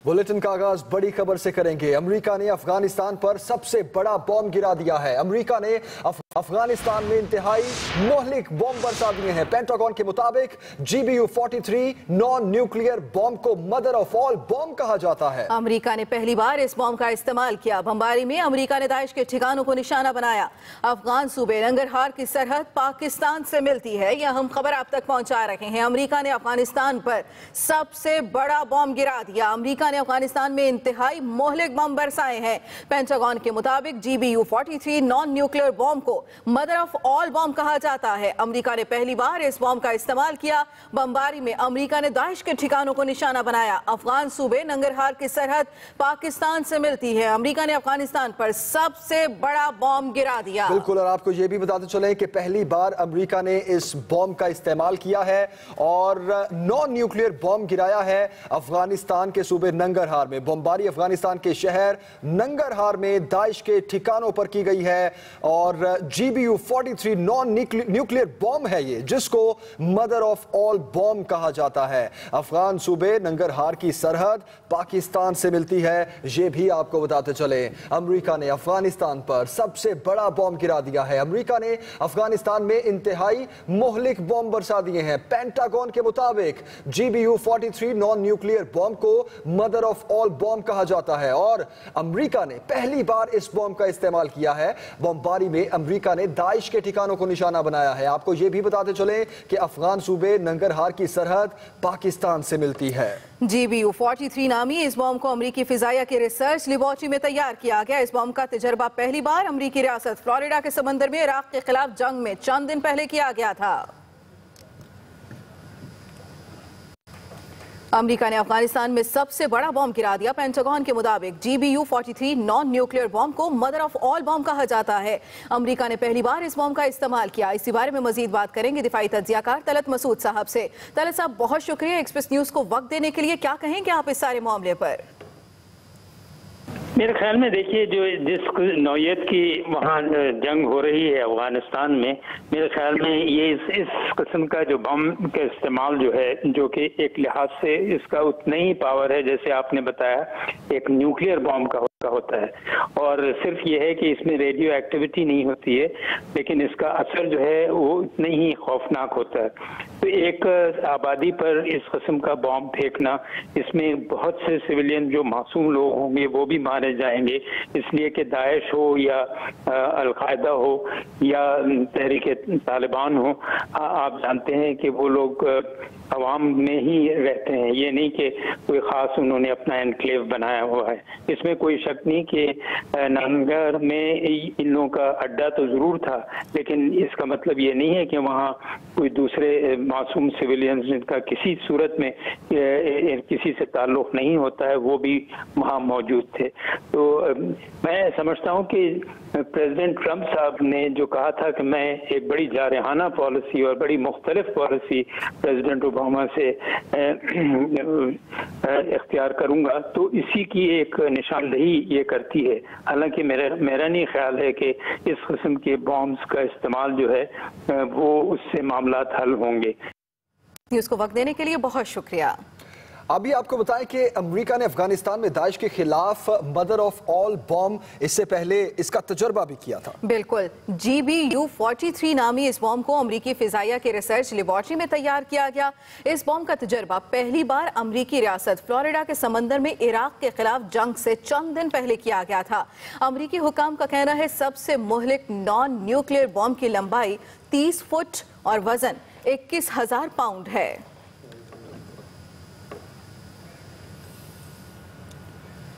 Bulletin का आगाज बड़ी खबर से करेंगे। अमेरिका ने अफगानिस्तान पर सबसे बड़ा बॉम्ब गिरा दिया है। अमेरिका ने अफगानिस्तान में इंतहाई मोहलिक बॉम्ब बरसा दिए हैं। पेंटागन के मुताबिक GBU-43 नॉन न्यूक्लियर बॉम्ब को मदर ऑफ ऑल बॉम्ब कहा जाता है। अमेरिका ने पहली बार इस बॉम्ब का इस्तेमाल किया। बमबारी में अमेरिका ने दाइश के ठिकानों को निशाना बनाया। अफगान सूबे नंगरहार की सरहद पाकिस्तान से मिलती है। यह हम खबर आप तक पहुंचा रहे हैं। अमेरिका ने अफगानिस्तान पर सबसे बड़ा बॉम्ब गिरा दिया। अमेरिका ने अफगानिस्तान में इंतहाई मोहलिक बम बरसाए हैं। पेंटागन के मुताबिक GBU-43 नॉन न्यूक्लियर बॉम्ब को मदर ऑफ ऑल बॉम्ब कहा जाता है। अमेरिका ने पहली बार इस बॉम्ब का इस्तेमाल किया। बमबारी में अमेरिका ने दाइश के ठिकानों को निशाना बनाया। अफगान सूबे नंगरहार की सरहद पाकिस्तान से मिलती है। अमेरिका ने अफगानिस्तान पर सबसे बड़ा बॉम्ब गिरा दिया। बिल्कुल, और आपको यह भी बताते चले कि पहली बार अमेरिका ने इस बॉम्ब का इस्तेमाल किया है और नॉन न्यूक्लियर बॉम्ब गिराया है अफगानिस्तान के सूबे नंगरहार में। बमबारी अफगानिस्तान के शहर नंगरहार में दाइश के ठिकानों पर की गई है और GBU-43 नॉन न्यूक्लियर बॉम्ब है ये, जिसको मदर ऑफ ऑल बॉम्ब कहा जाता है। अफगान सूबे नंगरहार की सरहद पाकिस्तान से मिलती है। ये भी आपको बताते चले, अमेरिका ने अफगानिस्तान पर सबसे बड़ा बॉम्ब गिरा दिया है। अमेरिका ने अफगानिस्तान में इंतहाई मोहलिक बॉम्ब बरसा दिए हैं। पेंटागन के मुताबिक GBU-43 नॉन न्यूक्लियर बॉम्ब को मदर ऑफ ऑल बॉम्ब कहा जाता है और अमेरिका ने पहली बार इस बॉम्ब का इस्तेमाल किया है। बमबारी में अमेरिका ने दाइश के ठिकानों को निशाना बनाया है। आपको यह भी बताते चले कि अफगान सूबे नंगरहार की सरहद पाकिस्तान से मिलती है। GBU-43 नामी इस बॉम्ब को अमेरिकी फिजाइया की रिसर्च लेबोरेटरी में तैयार किया गया। इस बॉम्ब का तजर्बा पहली बार अमेरिकी रियासत फ्लोरिडा के समंदर में इराक के खिलाफ जंग में चंद दिन पहले किया गया था। अमेरिका ने अफगानिस्तान में सबसे बड़ा बॉम्ब गिरा दिया। पेंटागन के मुताबिक GBU-43 नॉन न्यूक्लियर बॉम्ब को मदर ऑफ ऑल बॉम्ब कहा जाता है। अमेरिका ने पहली बार इस बॉम्ब का इस्तेमाल किया। इसी बारे में मजीद बात करेंगे दिफाई तज्जियाकार तलत मसूद साहब से। तलत साहब, बहुत शुक्रिया एक्सप्रेस न्यूज को वक्त देने के लिए। क्या कहेंगे आप इस सारे मामले पर? मेरे ख्याल में देखिए, जो जिस नौयत की वहाँ जंग हो रही है अफगानिस्तान में, मेरे ख्याल में ये इस किस्म का जो बम का इस्तेमाल जो है, जो कि एक लिहाज से इसका उतना ही पावर है जैसे आपने बताया एक न्यूक्लियर बम का होता है, और सिर्फ ये है कि इसमें रेडियो एक्टिविटी नहीं होती है, लेकिन इसका असर जो है वो उतना ही खौफनाक होता है। तो एक आबादी पर इस किस्म का बॉम्ब फेंकना, इसमें बहुत से सिविलियन जो मासूम लोग होंगे वो भी मारे जाएंगे, इसलिए कि दाइश हो या अल-कायदा हो या तहरीक तालिबान हो, आप जानते हैं कि वो लोग अवाम में ही रहते हैं। ये नहीं कि कोई ख़ास उन्होंने अपना एनक्लेव बनाया हुआ है। इसमें कोई शक नहीं कि नंगरहार में इन लोगों का अड्डा तो ज़रूर था, लेकिन इसका मतलब ये नहीं है कि वहाँ कोई दूसरे मासूम सिविलियंस जिनका किसी सूरत में किसी से ताल्लुक़ नहीं होता है वो भी वहाँ मौजूद थे। तो मैं समझता हूँ कि प्रेसिडेंट ट्रंप साहब ने जो कहा था कि मैं एक बड़ी जारहाना पॉलिसी और बड़ी मुख्तलिफ पॉलिसी प्रेसिडेंट ओबामा से इख्तियार करूंगा, तो इसी की एक निशानदही ये करती है। हालांकि मेरा नहीं ख्याल है कि इस किस्म के बॉम्ब्स का इस्तेमाल जो है वो उससे मामलात हल होंगे। न्यूज़ को वक्त देने के लिए बहुत शुक्रिया। अभी आपको बताएं कि अमेरिका ने अफगानिस्तान में दाइश के खिलाफ मदर ऑफ ऑल बॉम्ब इससे पहले इसका तजर्बा भी किया था। बिल्कुल, GBU-43 नामी इस बॉम्ब को अमेरिकी फिजाइया के रिसर्च लेबोरेटरी में तैयार किया गया। इस बॉम्ब का तजर्बा पहली बार अमेरिकी रियासत फ्लोरिडा के समंदर में इराक के खिलाफ जंग से चंद दिन पहले किया गया था। अमेरिकी हुकाम का कहना है सबसे मोहलिक नॉन न्यूक्लियर बॉम्ब की लंबाई 30 फुट और वजन 21,000 पाउंड है।